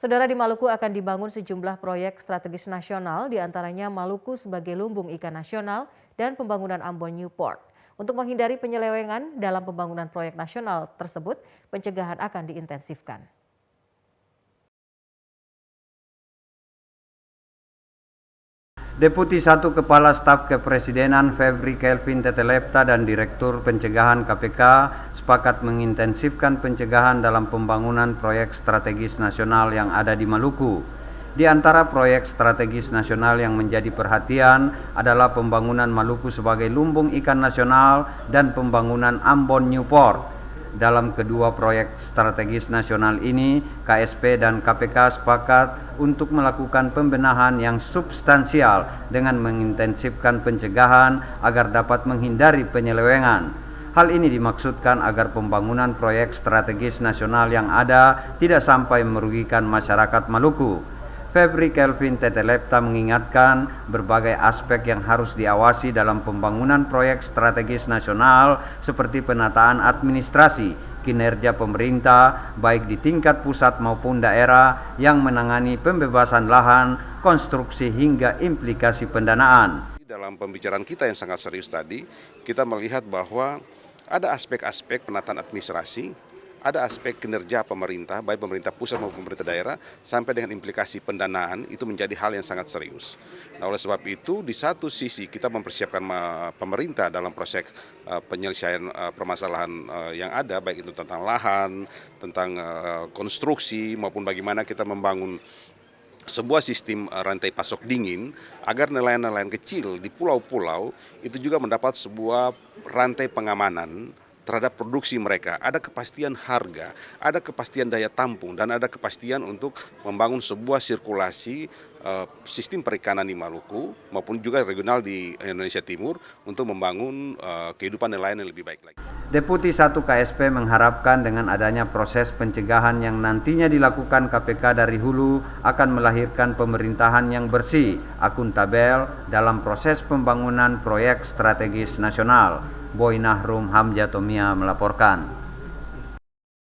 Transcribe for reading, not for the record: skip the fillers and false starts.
Saudara, di Maluku akan dibangun sejumlah proyek strategis nasional, diantaranya Maluku sebagai lumbung ikan nasional dan pembangunan Ambon Newport. Untuk menghindari penyelewengan dalam pembangunan proyek nasional tersebut, pencegahan akan diintensifkan. Deputi 1 Kepala Staf Kepresidenan Febri Kelvin Tetelepta dan Direktur Pencegahan KPK sepakat mengintensifkan pencegahan dalam pembangunan proyek strategis nasional yang ada di Maluku. Di antara proyek strategis nasional yang menjadi perhatian adalah pembangunan Maluku sebagai lumbung ikan nasional dan pembangunan Ambon Newport. Dalam kedua proyek strategis nasional ini, KSP dan KPK sepakat untuk melakukan pembenahan yang substansial dengan mengintensifkan pencegahan agar dapat menghindari penyelewengan. Hal ini dimaksudkan agar pembangunan proyek strategis nasional yang ada tidak sampai merugikan masyarakat Maluku. Febri Kelvin Tetelepta mengingatkan berbagai aspek yang harus diawasi dalam pembangunan proyek strategis nasional seperti penataan administrasi, kinerja pemerintah baik di tingkat pusat maupun daerah yang menangani pembebasan lahan, konstruksi hingga implikasi pendanaan. Dalam pembicaraan kita yang sangat serius tadi, kita melihat bahwa ada aspek-aspek penataan administrasi, ada aspek kinerja pemerintah, baik pemerintah pusat maupun pemerintah daerah, sampai dengan implikasi pendanaan, itu menjadi hal yang sangat serius. Nah, oleh sebab itu, di satu sisi kita mempersiapkan pemerintah dalam proses penyelesaian permasalahan yang ada, baik itu tentang lahan, tentang konstruksi, maupun bagaimana kita membangun sebuah sistem rantai pasok dingin agar nelayan-nelayan kecil di pulau-pulau itu juga mendapat sebuah rantai pengamanan terhadap produksi mereka, ada kepastian harga, ada kepastian daya tampung, dan ada kepastian untuk membangun sebuah sirkulasi sistem perikanan di Maluku maupun juga regional di Indonesia Timur untuk membangun kehidupan nelayan yang lebih baik lagi. Deputi 1 KSP mengharapkan dengan adanya proses pencegahan yang nantinya dilakukan KPK dari hulu akan melahirkan pemerintahan yang bersih, akuntabel dalam proses pembangunan proyek strategis nasional. Boy Nahrum Hamjatomia melaporkan.